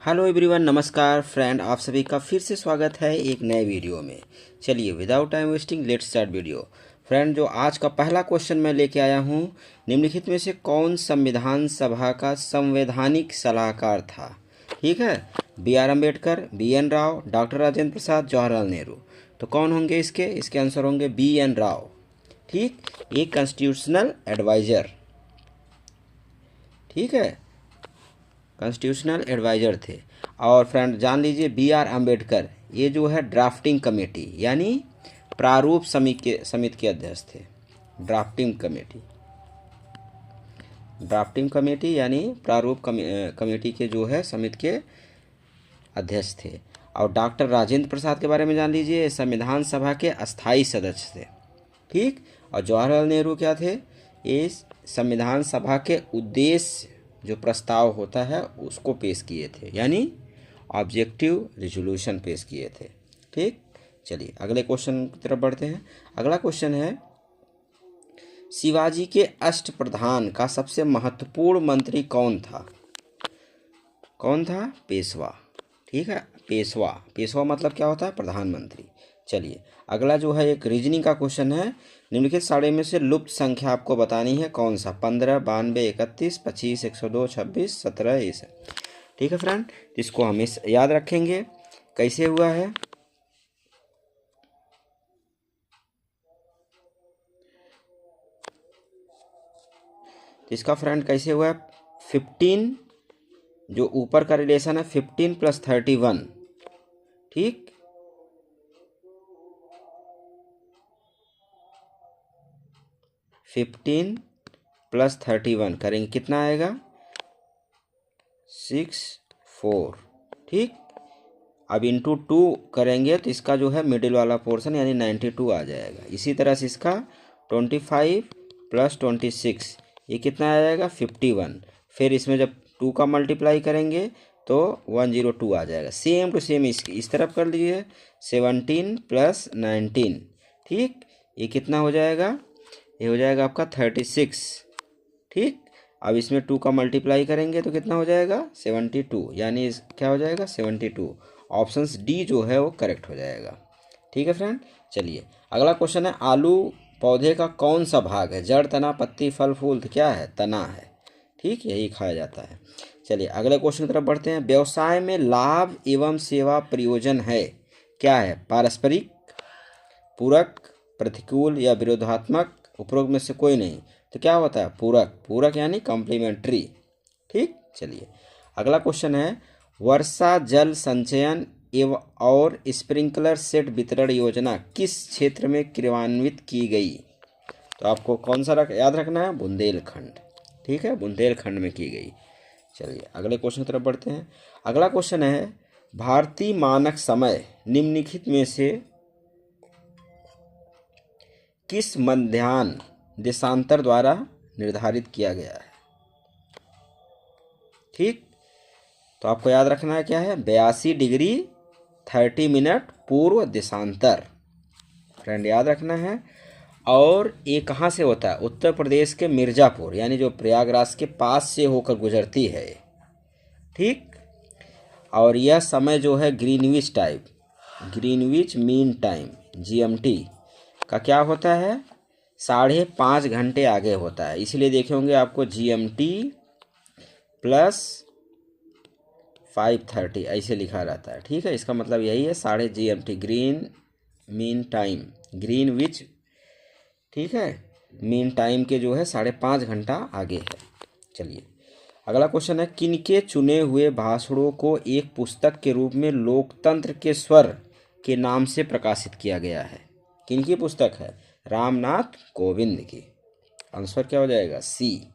Hello everyone, नमस्कार friend, आप सभी का फिर से स्वागत है एक नए वीडियो में। चलिए without time wasting let's start video. Friend, जो आज का पहला क्वेश्चन मैं लेके आया हूँ, निम्नलिखित में से कौन संविधान सभा का संवैधानिक सलाहकार था? ठीक है, B R Ambedkar, B N Rao, doctor Rajendra Prasad, Jawaharlal Nehru. तो कौन होंगे इसके आंसर होंगे बी एन राव। ठीक, ये कॉन्स्टिट्यूशनल एडवाइज़र, ठीक है, कॉन्स्टिट्यूशनल एडवाइज़र थे। और फ्रेंड जान लीजिए, बी आर अम्बेडकर ये जो है ड्राफ्टिंग कमेटी यानी प्रारूप समिति के अध्यक्ष थे। ड्राफ्टिंग कमेटी यानी प्रारूप कमेटी के जो है समिति के अध्यक्ष थे। और डॉक्टर राजेंद्र प्रसाद के बारे में जान लीजिए, संविधान सभा के अस्थाई सदस्य थे। ठीक, और जवाहरलाल नेहरू क्या थे? ये संविधान सभा के उद्देश्य जो प्रस्ताव होता है उसको पेश किए थे, यानी ऑब्जेक्टिव रिजोल्यूशन पेश किए थे। ठीक, चलिए अगले क्वेश्चन की तरफ बढ़ते हैं। अगला क्वेश्चन है, शिवाजी के अष्टप्रधान का सबसे महत्वपूर्ण मंत्री कौन था? कौन था? पेशवा। ठीक है, पेशवा मतलब क्या होता है? प्रधानमंत्री। चलिए अगला जो है एक रीजनिंग का क्वेश्चन है। निम्नलिखित सारे में से लुप्त संख्या आपको बतानी है कौन सा? 15, 92, 31, 25, 102, 26, 17, ये सब। ठीक है फ्रेंड, इसको हम याद रखेंगे। कैसे हुआ है? इसका फ्रेंड कैसे हुआ है? 15, जो ऊपर का रिलेशन है 15 + 31। ठीक, 15 + 31 करेंगे, कितना आएगा? 64। ठीक, अब इंटू 2 करेंगे तो इसका जो है मिडिल वाला पोर्शन यानी 92 आ जाएगा। इसी तरह से इसका 25 + 26 ये कितना आ जाएगा? 51। फिर इसमें जब 2 का मल्टीप्लाई करेंगे तो 102 आ जाएगा। सेम टू सेम इस तरफ कर लीजिए, 17 + 19। ठीक, ये कितना हो जाएगा? ये हो जाएगा आपका 36। ठीक, अब इसमें 2 का मल्टीप्लाई करेंगे तो कितना हो जाएगा? 72, यानी क्या हो जाएगा? 72। ऑप्शंस डी जो है वो करेक्ट हो जाएगा। ठीक है फ्रेंड, चलिए अगला क्वेश्चन है, आलू पौधे का कौन सा भाग है? जड़, तना, पत्ती, फल, फूल? तो क्या है? तना है। ठीक, यही खाया जाता है। चलिए अगले क्वेश्चन की तरफ बढ़ते हैं। व्यवसाय में लाभ एवं सेवा प्रयोजन है, क्या है? पारस्परिक, पूरक, प्रतिकूल या विरोधात्मक? उपरोक्त में से कोई नहीं, तो क्या होता है? पूरक यानी कॉम्प्लीमेंट्री। ठीक, चलिए अगला क्वेश्चन है, वर्षा जल संचयन एवं और स्प्रिंकलर सेट वितरण योजना किस क्षेत्र में क्रियान्वित की गई? तो आपको कौन सा याद रखना है? बुंदेलखंड। ठीक है, बुंदेलखंड में की गई। चलिए अगले क्वेश्चन की तरफ बढ़ते हैं। अगला क्वेश्चन है, भारतीय मानक समय निम्नलिखित में से किस मध्याह्न देशांतर द्वारा निर्धारित किया गया है? ठीक, तो आपको याद रखना है क्या है? 82 डिग्री 30 मिनट पूर्व देशांतर। फ्रेंड याद रखना है। और ये कहाँ से होता है? उत्तर प्रदेश के मिर्ज़ापुर यानी जो प्रयागराज के पास से होकर गुजरती है। ठीक, और यह समय जो है ग्रीनविच मीन टाइम GMT का क्या होता है? 5.5 घंटे आगे होता है। इसलिए देखे होंगे आपको GMT + 5:30 ऐसे लिखा रहता है। ठीक है, इसका मतलब यही है, 5:30 GMT green mean time, Greenwich. ठीक है, मीन टाइम के जो है 5.5 घंटा आगे है। चलिए अगला क्वेश्चन है, किनके चुने हुए भाषणों को एक पुस्तक के रूप में लोकतंत्र के स्वर के नाम से प्रकाशित किया गया है? किनकी पुस्तक है? रामनाथ कोविंद की। आंसर क्या हो जाएगा? सी।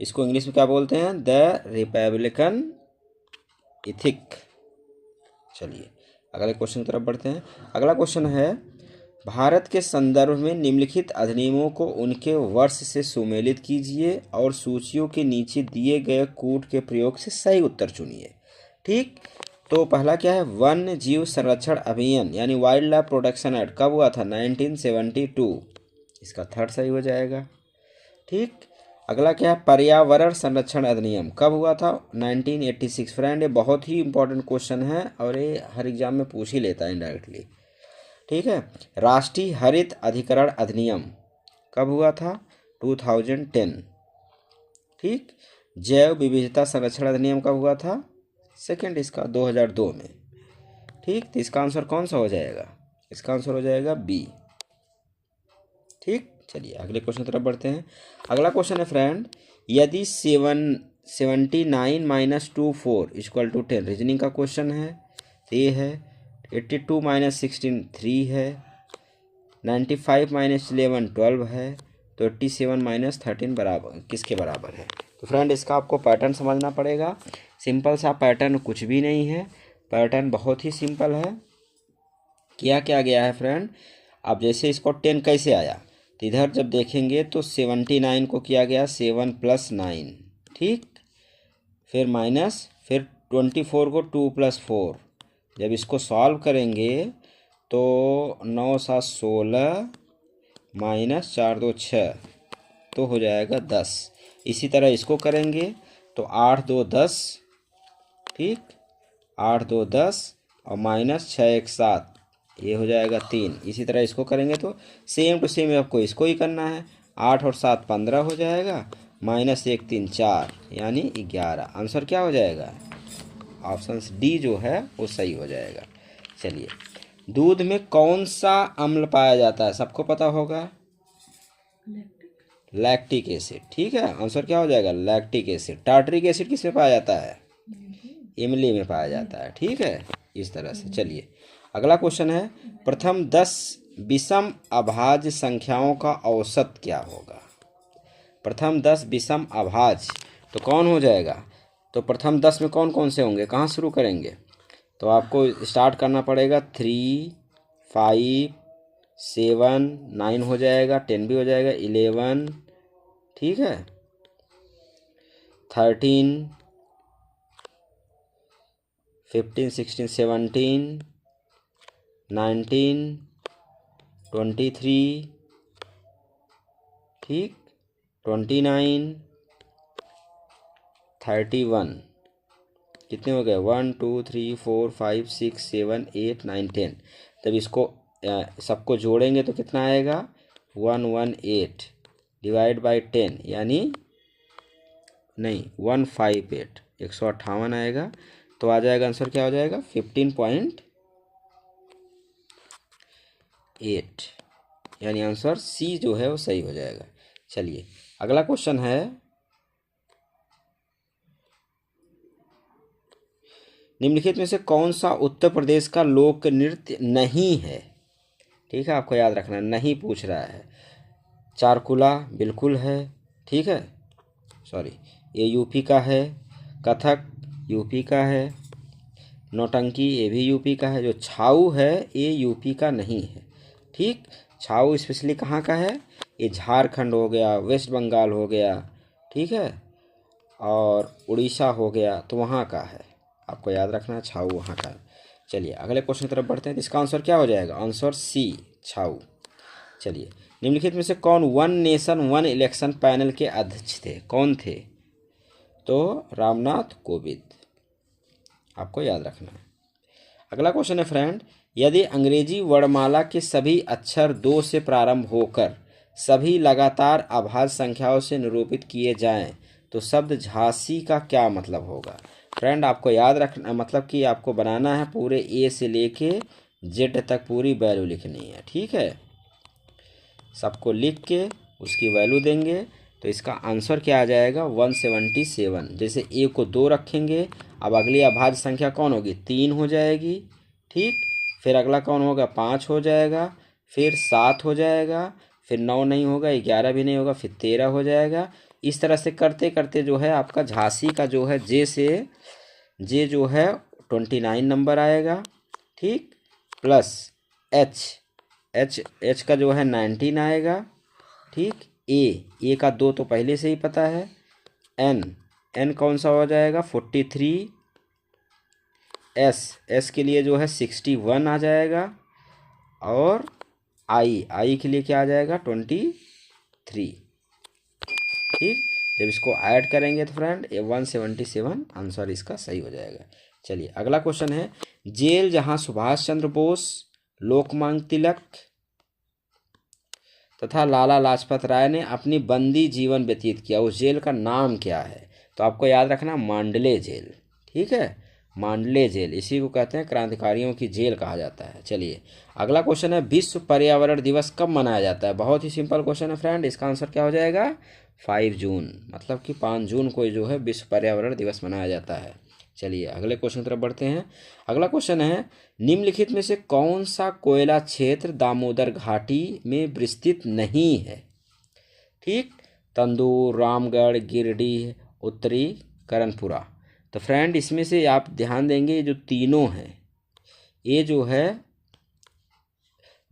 इसको इंग्लिश में क्या बोलते हैं? The Republican ethic. चलिए अगले क्वेश्चन की तरफ बढ़ते हैं। अगला क्वेश्चन है, भारत के संदर्भ में निम्नलिखित अधिनियमों को उनके वर्ष से सुमेलित कीजिए और सूचियों के नीचे दिए गए कूट के प्रयोग से सही उत्तर चुनिए। ठीक, तो पहला क्या है? वन्य जीव संरक्षण अभियान यानी वाइल्ड लाइफ प्रोटेक्शन एक्ट कब हुआ था? 1972। इसका थर्ड सही हो जाएगा। ठीक, अगला क्या है, पर्यावरण संरक्षण अधिनियम कब हुआ था? 1986। फ्रेंड ये बहुत ही इंपॉर्टेंट क्वेश्चन है और ये हर एग्जाम में पूछ ही लेता है इनडायरेक्टली। ठीक है। राष्ट्रीय हरित अधिकरण अधिनियम कब हुआ था? 2010। ठीक। जैव विविधता संरक्षण अधिनियम कब हुआ था? सेकंड इसका 2002 में। ठीक। तो इसका आंसर कौन सा हो जाएगा? इसका आंसर हो जाएगा बी। ठीक। चलिए अगले क्वेश्चन की तरफ बढ़ते हैं। अगला क्वेश्चन है फ्रेंड, यदि 79 माइनस 24 इक्वल टू 10, रीजनिंग का क्वेश्चन है। ये है 82 माइनस 16 3 है, 95 माइनस 11 12 है, तो 87 माइनस 13 बराबर किसके बराबर है? तो फ्रेंड इसका आपको पैटर्न समझना पड़ेगा। सिंपल सा पैटर्न कुछ भी नहीं है, पैटर्न बहुत ही सिंपल है। क्या क्या गया है फ्रेंड, अब जैसे इसको 10 कैसे आया, तो इधर जब देखेंगे तो 79 को किया गया 7 + 9। ठीक। फिर माइनस, फिर 24 को 2 + 4। जब इसको सॉल्व करेंगे तो 9 7 16 माइनस 4 2 6, तो हो जाएगा 10। इसी तरह इसको करेंगे तो 8 2 10। ठीक। 8 2 10 और माइनस 6 1 7, ये हो जाएगा 3। इसी तरह इसको करेंगे तो सेम टू सेम आपको इसको ही करना है। 8 और 7 15 हो जाएगा, माइनस 1 3 4 यानी 11। आंसर क्या हो जाएगा? ऑप्शन डी जो है वो सही हो जाएगा। चलिए, दूध में कौन सा अम्ल पाया जाता है? सबको पता होगा, लैक्टिक एसिड। ठीक है, आंसर क्या हो जाएगा? Lactic acid. टार्टरिक एसिड किस में पाया जाता है? इमली में पाया जाता है। ठीक है, इस तरह से। चलिए अगला क्वेश्चन है, प्रथम 10 विषम अभाज्य संख्याओं का औसत क्या होगा? प्रथम 10 विषम अभाज्य तो कौन हो जाएगा? तो प्रथम 10 में कौन कौन से होंगे, कहाँ शुरू करेंगे? तो आपको स्टार्ट करना पड़ेगा 3 5 7 9 हो जाएगा, 10 भी हो जाएगा, 11। ठीक है, 13 15 16 17 19 23। ठीक, 29 31। कितने हो गए? 1 2 3 4 5 6 7 8 9 10। तब इसको सबको जोड़ेंगे तो कितना आएगा? 118 डिवाइड बाई 10 यानी नहीं 158, 158 आएगा। तो आ जाएगा आंसर क्या हो जाएगा? 15.8 यानी आंसर सी जो है वो सही हो जाएगा। चलिए अगला क्वेश्चन है, निम्नलिखित में से कौन सा उत्तर प्रदेश का लोक नृत्य नहीं है? ठीक है, आपको याद रखना, नहीं पूछ रहा है। चारकुला बिल्कुल है। ठीक है, सॉरी, ये यूपी का है। कथक यूपी का है। नौटंकी ये भी यूपी का है। जो छाऊ है ये यूपी का नहीं है। ठीक, छाऊ स्पेशली कहाँ का है? ये झारखंड हो गया, वेस्ट बंगाल हो गया, ठीक है, और उड़ीसा हो गया, तो वहाँ का है। आपको याद रखना है छाऊ वहाँ का है। चलिए अगले क्वेश्चन की तरफ बढ़ते हैं। इसका आंसर क्या हो जाएगा? आंसर सी छाऊ। चलिए, निम्नलिखित में से कौन one nation one election panel के अध्यक्ष थे? कौन थे? तो रामनाथ कोविंद, आपको याद रखना है। अगला क्वेश्चन है फ्रेंड, यदि अंग्रेजी वर्णमाला के सभी अक्षर 2 से प्रारंभ होकर सभी लगातार अभाज्य संख्याओं से निरूपित किए जाएं तो शब्द झांसी का क्या मतलब होगा? फ्रेंड आपको याद रखना, मतलब कि आपको बनाना है पूरे ए से लेके जेड तक पूरी वैल्यू लिखनी है। ठीक है, सबको लिख के उसकी वैल्यू देंगे तो इसका आंसर क्या आ जाएगा? 177। जैसे ए को 2 रखेंगे, अब अगली अभाज्य संख्या कौन होगी? 3 हो जाएगी। ठीक, फिर अगला कौन होगा? 5 हो जाएगा, फिर 7 हो जाएगा, फिर 9 नहीं होगा, 11 भी नहीं होगा, फिर 13 हो जाएगा। इस तरह से करते करते जो है आपका झांसी का जो है जे से जे जो है 29 नंबर आएगा। ठीक, प्लस एच एच एच का जो है 19 आएगा। ठीक, ए का 2 तो पहले से ही पता है। एन कौन सा हो जाएगा? 43। एस के लिए जो है 61 आ जाएगा, और आई के लिए क्या आ जाएगा? 23। ठीक, जब इसको ऐड करेंगे तो फ्रेंड ये 177 आंसर इसका सही हो जाएगा। चलिए अगला क्वेश्चन है, जेल जहां सुभाष चंद्र बोस, लोकमान्य तिलक तथा लाला लाजपत राय ने अपनी बंदी जीवन व्यतीत किया, उस जेल का नाम क्या है? तो आपको याद रखना मांडले जेल। ठीक है, मांडले जेल, इसी को कहते हैं क्रांतिकारियों की जेल कहा जाता है। चलिए अगला क्वेश्चन है, विश्व पर्यावरण दिवस कब मनाया जाता है? बहुत ही सिंपल क्वेश्चन है फ्रेंड, इसका आंसर क्या हो जाएगा? 5 जून, मतलब कि 5 जून को जो है विश्व पर्यावरण दिवस मनाया जाता है। चलिए अगले क्वेश्चन की तरफ बढ़ते हैं। अगला क्वेश्चन है, निम्नलिखित में से कौन सा कोयला क्षेत्र दामोदर घाटी में विस्तृत नहीं है? ठीक, तंदूर, रामगढ़, गिरिडीह, उत्तरी करणपुरा। तो फ्रेंड इसमें से आप ध्यान देंगे जो तीनों हैं ये जो है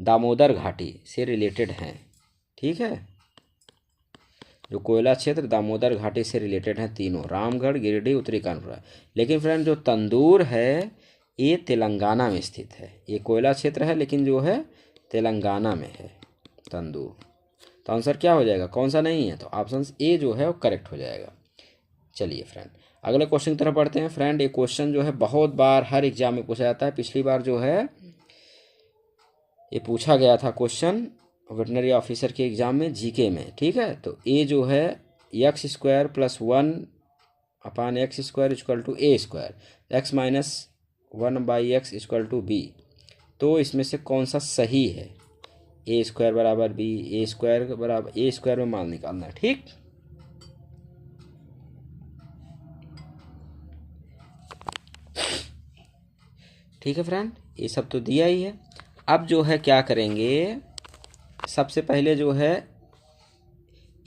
दामोदर घाटी से रिलेटेड हैं। ठीक है, जो कोयला क्षेत्र दामोदर घाटी से रिलेटेड हैं तीनों, रामगढ़, गिरिडीह, उत्तरी कानपुरा। लेकिन फ्रेंड जो तंदूर है ये तेलंगाना में स्थित है। ये कोयला क्षेत्र है लेकिन जो है तेलंगाना में है तंदूर। तो आंसर क्या हो जाएगा? कौन सा नहीं है? तो ऑप्शन ए जो है वो करेक्ट हो जाएगा। चलिए फ्रेंड अगले क्वेश्चन की तरफ बढ़ते हैं। फ्रेंड ये क्वेश्चन जो है बहुत बार हर एग्जाम में पूछा जाता है। पिछली बार जो है ये पूछा गया था क्वेश्चन वेटनरी ऑफिसर के एग्जाम में, जीके में। ठीक है, तो ए जो है x square plus 1 upon x square equal to a square, x minus 1 by x equal to b. तो इसमें से कौन सा सही है? ए स्क्वायर बराबर बी, ए स्क्वायर बराबर ए स्क्वायर में मान निकालना है। ठीक, ठीक है फ्रेंड, ये सब तो दिया ही है। अब जो है क्या करेंगे, सबसे पहले जो है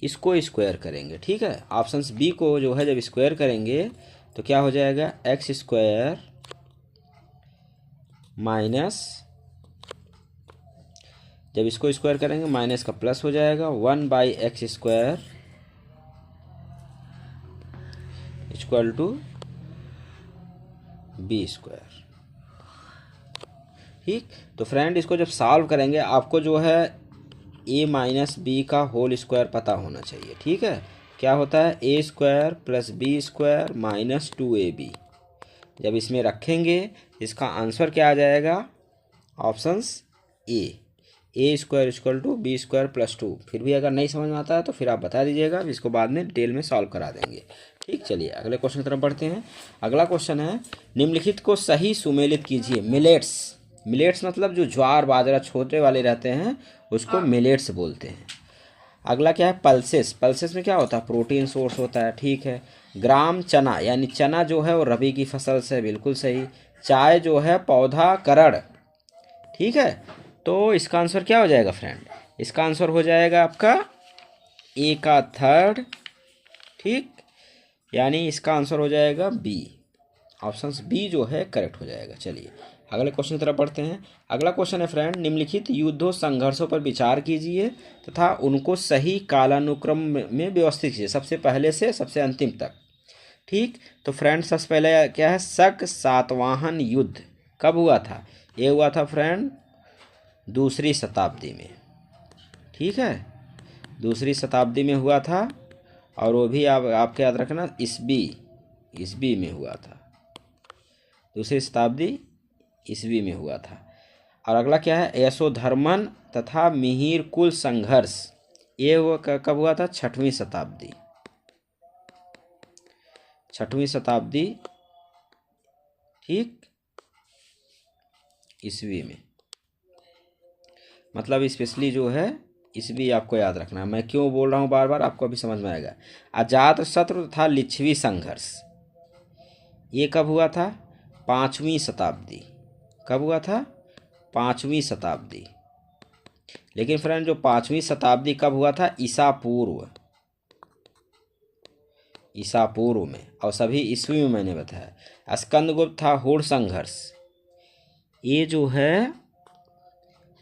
इसको स्क्वायर करेंगे। ठीक है, ऑप्शंस बी को जो है जब स्क्वायर करेंगे तो क्या हो जाएगा? एक्स स्क्वायर माइनस, जब इसको स्क्वायर करेंगे माइनस का प्लस हो जाएगा, 1 by x square equal to B square. ठीक, तो फ्रेंड इसको जब सॉल्व करेंगे आपको जो है ए माइनस बी का होल स्क्वायर पता होना चाहिए। ठीक है, क्या होता है? ए square plus B square minus 2ab। जब इसमें रखेंगे इसका आंसर क्या आ जाएगा? Options A square equal to B square plus 2। फिर भी अगर नहीं समझ में आता है तो फिर आप बता दीजिएगा, इसको बाद में डिटेल में सॉल्व करा देंगे। ठीक, चलिए अगले क्वेश्चन की तरफ बढ़ते हैं। अगला क्वेश्चन है, निम्नलिखित को सही सुमेलित कीजिए। मिलेट्स, मिलेट्स मतलब जो ज्वार बाजरा छोटे वाले रहते हैं उसको मिलेट्स बोलते हैं। अगला क्या है? पल्सेस, पल्सेस में क्या होता है? प्रोटीन सोर्स होता है। ठीक है, ग्राम चना, यानी चना जो है वो रबी की फसल से, बिल्कुल सही। चाय जो है पौधा करण। ठीक है, तो इसका आंसर क्या हो जाएगा फ्रेंड? इसका आंसर हो जाएगा आपका ए का थर्ड। ठीक, यानी इसका आंसर हो जाएगा बी, ऑप्शन बी जो है करेक्ट हो जाएगा। चलिए अगले क्वेश्चन की तरफ बढ़ते हैं। अगला क्वेश्चन है फ्रेंड, निम्नलिखित युद्धों संघर्षों पर विचार कीजिए तथा उनको सही कालानुक्रम में व्यवस्थित कीजिए, सबसे पहले से सबसे अंतिम तक। ठीक, तो फ्रेंड सबसे पहले क्या है? शक सातवाहन युद्ध कब हुआ था? ये हुआ था फ्रेंड दूसरी शताब्दी में। ठीक है, दूसरी शताब्दी में हुआ था, और वो भी आपके याद रखना ईस्वी में हुआ था। दूसरी शताब्दी ईस्वी में हुआ था। और अगला क्या है? यशोधर्मन तथा मिहिर कुल संघर्ष, ये हुआ कब हुआ था? 6वीं शताब्दी, 6वीं शताब्दी। ठीक, ईस्वी में, मतलब स्पेशली जो है ईस्वी आपको याद रखना है। मैं क्यों बोल रहा हूँ बार बार, आपको अभी समझ में आएगा। अजात शत्रु तथा लिच्छवी संघर्ष, ये कब हुआ था? 5वीं शताब्दी। कब हुआ था? 5वीं शताब्दी। लेकिन फ्रेंड जो 5वीं शताब्दी कब हुआ था? ईसा पूर्व में, और सभी ईस्वी में मैंने बताया। स्कंदगुप्त था होड़ संघर्ष, ये जो है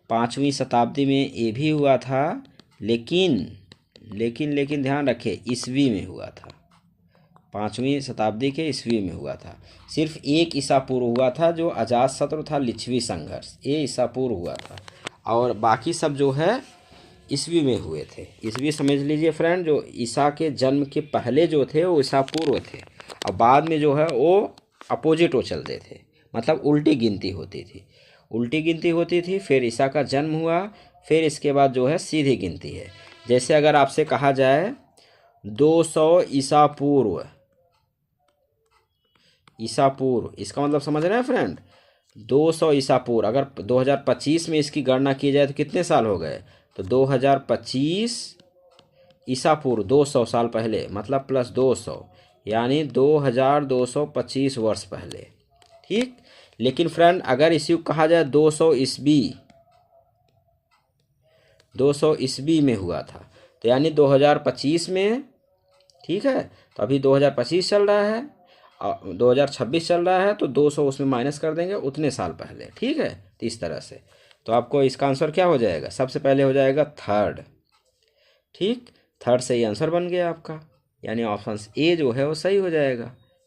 5वीं शताब्दी में ये भी हुआ था, लेकिन ध्यान रखें ईस्वी में हुआ था। 5वीं शताब्दी के ईस्वी में हुआ था। सिर्फ एक ईसा पूर्व हुआ था जो अजातशत्रु था लिच्छवी संघर्ष, ये ईसा पूर्व हुआ था। और बाकी सब जो है ईस्वी में हुए थे। ईस्वी समझ लीजिए फ्रेंड, जो ईसा के जन्म के पहले जो थे वो ईसा पूर्व थे, और बाद में जो है वो अपोजिट हो चलते थे, मतलब उल्टी गिनती होती थी। उल्टी गिनती होती थी, फिर ईसा का जन्म हुआ, फिर इसके बाद जो है सीधी गिनती है। जैसे अगर आपसे कहा जाए 200 ईसा पूर्व, ईसा पूर्व, इसका मतलब समझ रहे हैं फ्रेंड, 200 ईसा पूर्व। अगर 2025 में इसकी गणना की जाए तो कितने साल हो गए, तो 2025 ईसा पूर्व 200 साल पहले, मतलब प्लस 200, यानी 2225 वर्ष पहले। ठीक। लेकिन फ्रेंड अगर इसी को कहा जाए 200 ईस्वी, 200 ईस्वी में हुआ था, तो यानी 2025 में, ठीक है, तो अभी 2025 चल रहा है और 2026 चल रहा है, तो 200 उसमें माइनस कर देंगे, उतने साल पहले। ठीक है, तो इस तरह से तो आपको इसका आंसर क्या हो जाएगा, सबसे पहले हो जाएगा थर्ड। ठीक, थर्ड सही आंसर बन गया आपका, यानी ऑप्शन ए जो है वो सही हो जाएगा,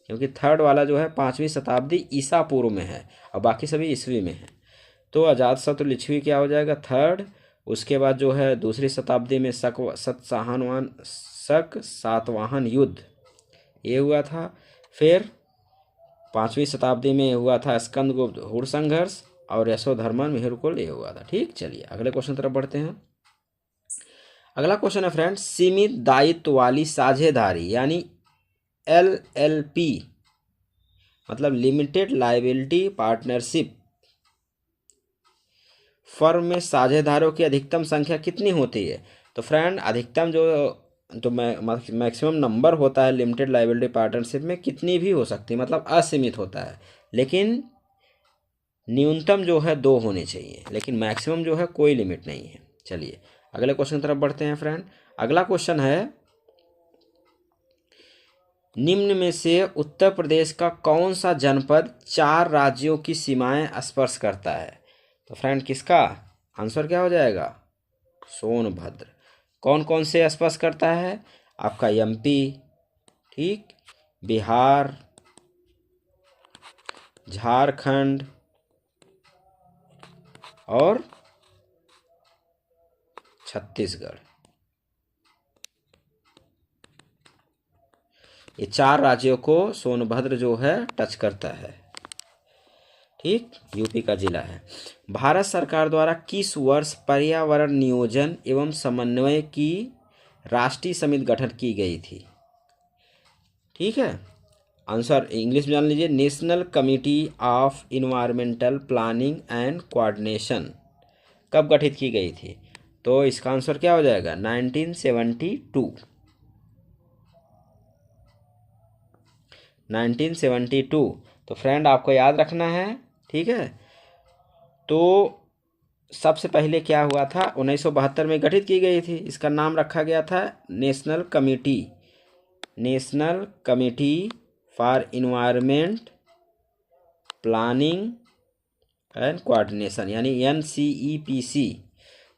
क्योंकि थर्ड वाला जो है 5वीं शताब्दी ईसा पूर्व में है और बाकी सभी ईस्वी में है। तो अजातशत्रु लिच्छवी क्या हो जाएगा, थर्ड। उसके बाद जो है दूसरी शताब्दी में शक सातवाहन युद्ध ये हुआ था। फिर 5वीं शताब्दी में हुआ था स्कंदगुप्त हुड़ संघर्ष, और यशोधर्मन मेहरुकुल ये हुआ था। ठीक, चलिए अगले क्वेश्चन तरफ बढ़ते हैं। अगला क्वेश्चन है फ्रेंड, सीमित दायित्व वाली साझेदारी यानी LLP, मतलब लिमिटेड लायबिलिटी पार्टनरशिप फर्म में साझेदारों की अधिकतम संख्या कितनी होती है। तो फ्रेंड अधिकतम जो मैक्सिमम नंबर होता है लिमिटेड लायबिलिटी पार्टनरशिप में कितनी भी हो सकती है, मतलब असीमित होता है, लेकिन न्यूनतम जो है 2 होने चाहिए, लेकिन मैक्सिमम जो है कोई लिमिट नहीं है। चलिए अगले क्वेश्चन तरफ बढ़ते हैं फ्रेंड। अगला क्वेश्चन है, निम्न में से उत्तर प्रदेश का कौन सा जनपद 4 राज्यों की सीमाएं स्पर्श करता है। तो फ्रेंड किसका आंसर क्या हो जाएगा, सोनभद्र। कौन कौन से स्पर्श करता है, आपका MP, ठीक, बिहार, झारखंड और छत्तीसगढ़। ये 4 राज्यों को सोनभद्र जो है टच करता है। ठीक, यूपी का जिला है। भारत सरकार द्वारा किस वर्ष पर्यावरण नियोजन एवं समन्वय की राष्ट्रीय समिति गठन की गई थी। ठीक है, आंसर इंग्लिश में जान लीजिए, national committee of environmental planning and coordination कब गठित की गई थी। तो इसका आंसर क्या हो जाएगा, 1972। 1972। तो फ्रेंड आपको याद रखना है। ठीक है, तो सबसे पहले क्या हुआ था, 1972 में गठित की गई थी। इसका नाम रखा गया था national committee for environment planning and coordination, यानी NCEPC।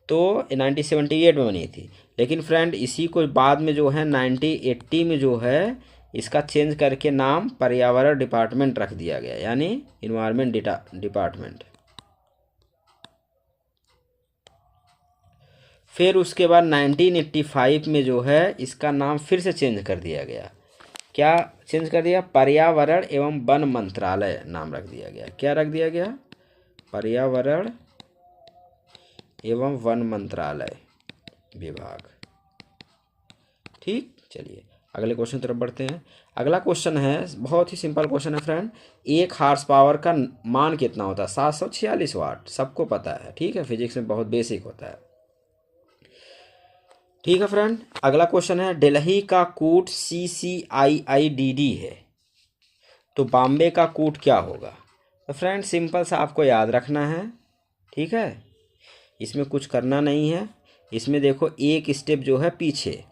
तो 1978 में बनी थी, लेकिन फ्रेंड इसी को बाद में जो है 1980 में जो है इसका चेंज करके नाम पर्यावरण डिपार्टमेंट रख दिया गया, यानी इन्वायरमेंट डिपार्टमेंट। फिर उसके बाद 1985 में जो है इसका नाम फिर से चेंज कर दिया गया। क्या चेंज कर दिया, पर्यावरण एवं वन मंत्रालय नाम रख दिया गया। क्या रख दिया गया, पर्यावरण एवं वन मंत्रालय विभाग। ठीक, चलिए अगले क्वेश्चन तरफ बढ़ते हैं। अगला क्वेश्चन है, बहुत ही सिंपल क्वेश्चन है फ्रेंड, 1 हार्स पावर का मान कितना होता है, 746 वाट, सबको पता है। ठीक है, फिजिक्स में बहुत बेसिक होता है। ठीक है फ्रेंड, अगला क्वेश्चन है, दिल्ली का कूट CCIIDD है, तो बॉम्बे का कूट क्या होगा। तो फ्रेंड सिंपल सा आपको याद रखना है। ठीक है, इसमें कुछ करना नहीं है। इसमें देखो एक स्टेप जो है पीछे।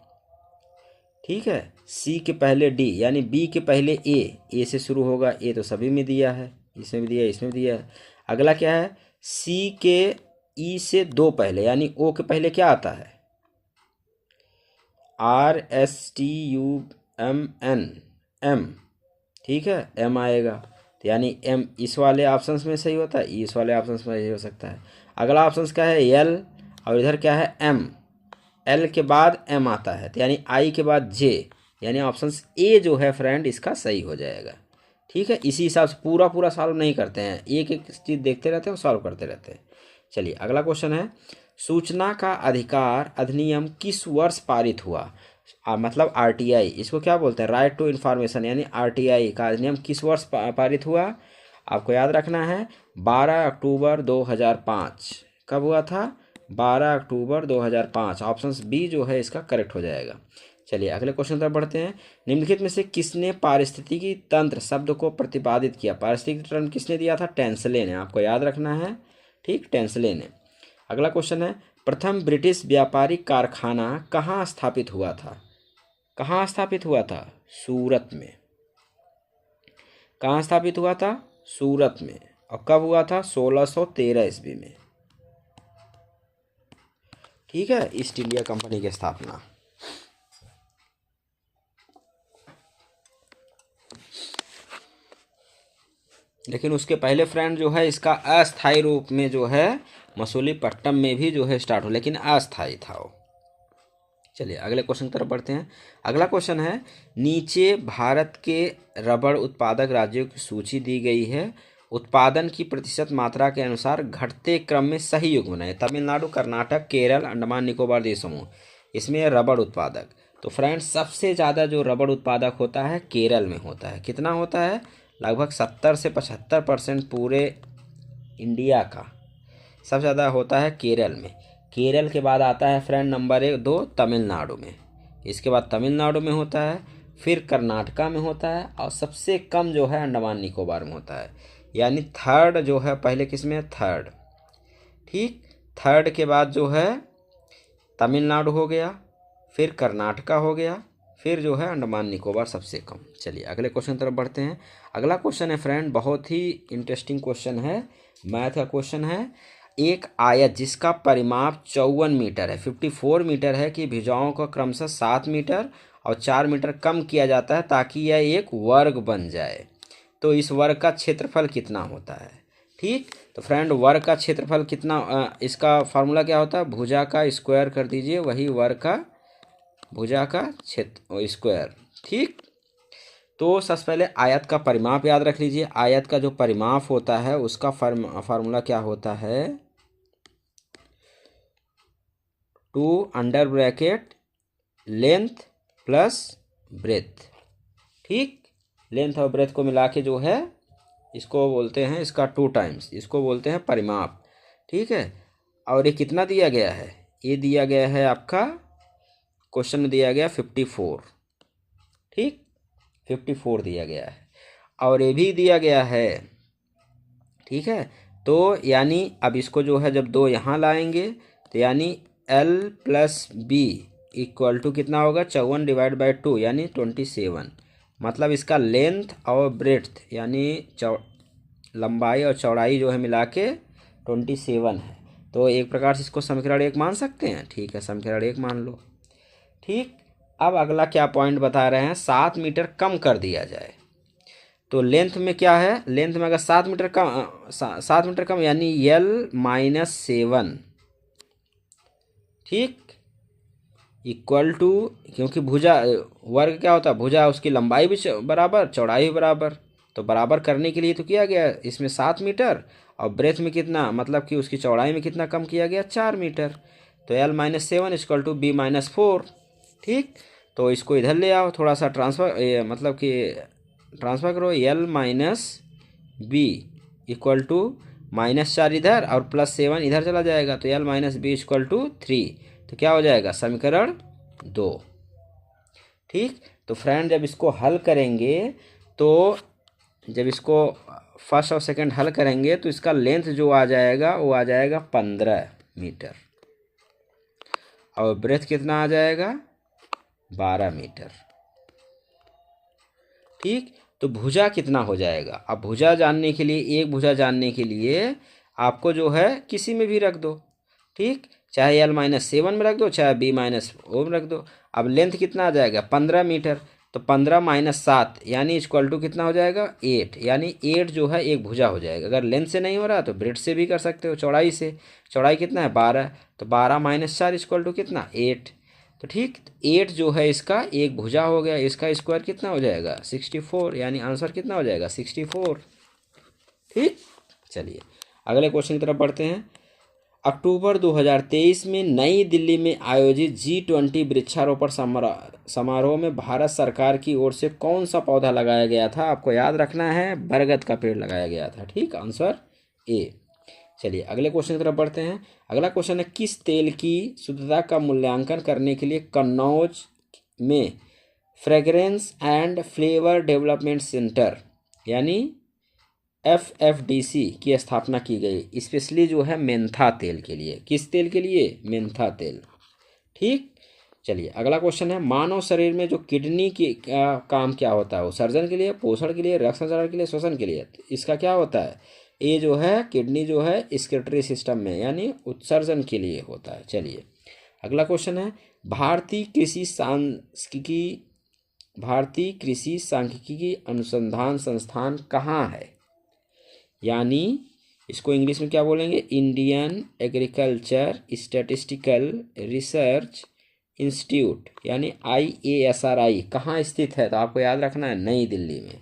ठीक है, C के पहले D, यानी B के पहले A से शुरू होगा। A तो सभी में दिया है, इसमें भी दिया है, इसमें भी दिया है। अगला क्या है, C के E से 2 पहले, यानी O के पहले क्या आता है, RSTUMN M। ठीक है, M आएगा, तो यानी M इस वाले ऑप्शंस में सही होता है, इस वाले ऑप्शंस में सही हो सकता है। अगला ऑप्शंस क्या है, L, और इधर क्या है M। एल के बाद एम आता है, तो यानी आई के बाद जे, यानी ऑप्शन ए जो है फ्रेंड इसका सही हो जाएगा। ठीक है, इसी हिसाब से पूरा पूरा सॉल्व नहीं करते हैं, एक एक चीज़ देखते रहते हैं और सॉल्व करते रहते हैं। चलिए अगला क्वेश्चन है, सूचना का अधिकार अधिनियम किस वर्ष पारित हुआ? मतलब आरटीआई, इसको क्या बोलते हैं? राइट टू इन्फॉर्मेशन, यानी आरटीआई का अधिनियम किस वर्ष पारित हुआ? आपको याद रखना है 12 अक्टूबर 2005। कब हुआ था? 12 अक्टूबर 2005। ऑप्शन बी जो है इसका करेक्ट हो जाएगा। चलिए अगले क्वेश्चन तरफ बढ़ते हैं। निम्नलिखित में से किसने पारिस्थितिकी तंत्र शब्द को प्रतिपादित किया? पारिस्थितिकी तंत्र किसने दिया था? टेंसले ने, आपको याद रखना है। ठीक, टेंसले ने। अगला क्वेश्चन है, प्रथम ब्रिटिश व्यापारिक कारखाना कहाँ स्थापित हुआ था? कहाँ स्थापित हुआ था? सूरत में। कहाँ स्थापित हुआ था? सूरत में। और कब हुआ था? 1613 ईस्वी में। ठीक है, ईस्ट इंडिया कंपनी की स्थापना। लेकिन उसके पहले फ्रेंड जो है इसका अस्थायी रूप में जो है मसूलीपट्टनम में भी जो है स्टार्ट हो, लेकिन अस्थायी था वो। चलिए अगले क्वेश्चन की तरफ बढ़ते हैं। अगला क्वेश्चन है, नीचे भारत के रबड़ उत्पादक राज्यों की सूची दी गई है, उत्पादन की प्रतिशत मात्रा के अनुसार घटते क्रम में सही युग्म बनाएं। तमिलनाडु, कर्नाटक, केरल, अंडमान निकोबार द्वीप समूह, इसमें रबड़ उत्पादक। तो फ्रेंड्स सबसे ज़्यादा जो रबड़ उत्पादक होता है केरल में होता है। कितना होता है? लगभग 70 से 75% पूरे इंडिया का सबसे ज़्यादा होता है केरल में। केरल के बाद आता है फ्रेंड नंबर 1-2 तमिलनाडु में, इसके बाद तमिलनाडु में होता है, फिर कर्नाटका में होता है, और सबसे कम जो है अंडमान निकोबार में होता है। यानी थर्ड जो है पहले किस में? थर्ड। ठीक, थर्ड के बाद जो है तमिलनाडु हो गया, फिर कर्नाटका हो गया, फिर जो है अंडमान निकोबार सबसे कम। चलिए अगले क्वेश्चन की तरफ बढ़ते हैं। अगला क्वेश्चन है फ्रेंड बहुत ही इंटरेस्टिंग क्वेश्चन है, मैथ का क्वेश्चन है। एक आयत जिसका परिमाप 54 मीटर है, 54 मीटर है, कि भुजाओं को क्रमशः 7 मीटर और 4 मीटर कम किया जाता है ताकि यह एक वर्ग बन जाए। तो इस वर्ग का क्षेत्रफल कितना होता है? ठीक, तो फ्रेंड वर्ग का क्षेत्रफल कितना, इसका फार्मूला क्या होता है? भुजा का स्क्वायर कर दीजिए, वही वर्ग का भुजा का क्षेत्र स्क्वायर। ठीक, तो सबसे पहले आयत का परिमाप याद रख लीजिए। आयत का जो परिमाप होता है उसका फार्मूला क्या होता है? 2 under bracket length plus breadth. ठीक, लेंथ और ब्रेथ को मिला के जो है इसको बोलते हैं, इसका 2 टाइम्स, इसको बोलते हैं परिमाप। ठीक है, और ये कितना दिया गया है? ये दिया गया है आपका क्वेश्चन में दिया गया 54। ठीक, 54 दिया गया है, और ये भी दिया गया है। ठीक है, तो यानी अब इसको जो है जब 2 यहाँ लाएंगे तो यानी L plus b equal to कितना होगा? 54 डिवाइड बाई 2 यानी 27। मतलब इसका लेंथ और ब्रेड्थ यानी लंबाई और चौड़ाई जो है मिला के 27 है। तो एक प्रकार से इसको समीकरण 1 मान सकते हैं। ठीक है, समीकरण 1 मान लो। ठीक, अब अगला क्या पॉइंट बता रहे हैं? 7 मीटर कम कर दिया जाए। तो लेंथ में क्या है? लेंथ में अगर 7 मीटर कम, 7 मीटर कम यानी L-7। ठीक, इक्वल टू, क्योंकि भुजा वर्ग क्या होता है? भुजा उसकी लंबाई भी बराबर, चौड़ाई भी बराबर, तो बराबर करने के लिए तो किया गया इसमें 7 मीटर, और ब्रेथ में कितना, मतलब कि उसकी चौड़ाई में कितना कम किया गया? 4 मीटर। तो L-7 इक्वल टू B-4। ठीक, तो इसको इधर ले आओ, थोड़ा सा ट्रांसफर, मतलब कि ट्रांसफर करो। L-B इक्वल टू -4 इधर और +7 इधर चला जाएगा, तो L-B इक्वल टू 3। तो क्या हो जाएगा? समीकरण 2। ठीक, तो फ्रेंड जब इसको हल करेंगे, तो जब इसको फर्स्ट और सेकंड हल करेंगे तो इसका लेंथ जो आ जाएगा वो आ जाएगा 15 मीटर, और ब्रेथ कितना आ जाएगा? 12 मीटर। ठीक, तो भुजा कितना हो जाएगा? अब भुजा जानने के लिए, एक भुजा जानने के लिए आपको जो है किसी में भी रख दो। ठीक, चाहे L-7 में रख दो, चाहे B-O में रख दो। अब लेंथ कितना आ जाएगा? 15 मीटर। तो 15 माइनस 7 यानी इक्वल टू कितना हो जाएगा 8, यानी 8 जो है एक भुजा हो जाएगा। अगर लेंथ से नहीं हो रहा तो ब्रेड से भी कर सकते हो, चौड़ाई से। चौड़ाई कितना है 12, तो 12 माइनस 4 इक्वल टू कितना 8। तो ठीक 8 जो है इसका एक भुजा हो गया, इसका स्क्वायर कितना हो जाएगा 64, यानी आंसर कितना हो जाएगा 64। ठीक, चलिए अगले क्वेश्चन की तरफ बढ़ते हैं। अक्टूबर 2023 में नई दिल्ली में आयोजित G20 वृक्षारोपण समारोह में भारत सरकार की ओर से कौन सा पौधा लगाया गया था? आपको याद रखना है, बरगद का पेड़ लगाया गया था। ठीक, आंसर ए। चलिए अगले क्वेश्चन की तरफ बढ़ते हैं। अगला क्वेश्चन है, किस तेल की शुद्धता का मूल्यांकन करने के लिए कन्नौज में fragrance and flavour development centre यानी FFDC की स्थापना की गई, स्पेशली जो है मेंथा तेल के लिए? किस तेल के लिए? मेंथा तेल। ठीक, चलिए अगला क्वेश्चन है, मानव शरीर में जो किडनी की काम क्या होता है? सर्जन के लिए, पोषण के लिए, रक्त संचालन के लिए, श्वसन के लिए? इसका क्या होता है? ये जो है किडनी जो है एक्सक्रीटरी सिस्टम में यानी उत्सर्जन के लिए होता है। चलिए अगला क्वेश्चन है, भारतीय कृषि सांख्यिकी अनुसंधान संस्थान कहाँ है? यानी इसको इंग्लिश में क्या बोलेंगे? Indian agriculture statistical research institute यानी IASRI कहाँ स्थित है? तो आपको याद रखना है नई दिल्ली में।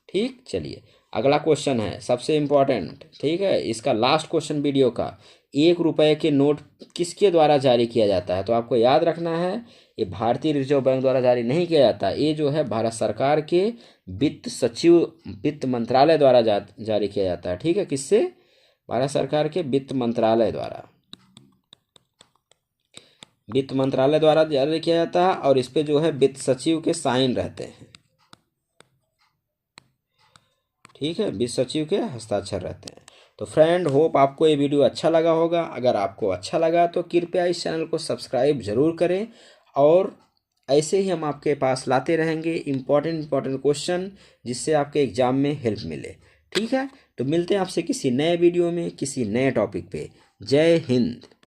ठीक, चलिए अगला क्वेश्चन है सबसे इम्पोर्टेंट। ठीक है, इसका लास्ट क्वेश्चन वीडियो का, 1 रुपये के नोट किसके द्वारा जारी किया जाता है? तो आपको याद रखना है, ये भारतीय रिजर्व बैंक द्वारा जारी नहीं किया जाता, ये जो है भारत सरकार के वित्त सचिव, वित्त मंत्रालय द्वारा जारी किया जाता है। ठीक है, किससे? भारत सरकार के वित्त मंत्रालय द्वारा, वित्त मंत्रालय द्वारा जारी किया जाता है और इस पे जो है वित्त सचिव के साइन रहते हैं। ठीक है, वित्त सचिव के हस्ताक्षर रहते हैं। तो फ्रेंड, होप आपको ये वीडियो अच्छा लगा होगा। अगर आपको अच्छा लगा तो कृपया इस चैनल को सब्सक्राइब जरूर करें और ऐसे ही हम आपके पास लाते रहेंगे इम्पॉर्टेंट क्वेश्चन, जिससे आपके एग्जाम में हेल्प मिले। ठीक है, तो मिलते हैं आपसे किसी नए वीडियो में किसी नए टॉपिक पे। जय हिंद।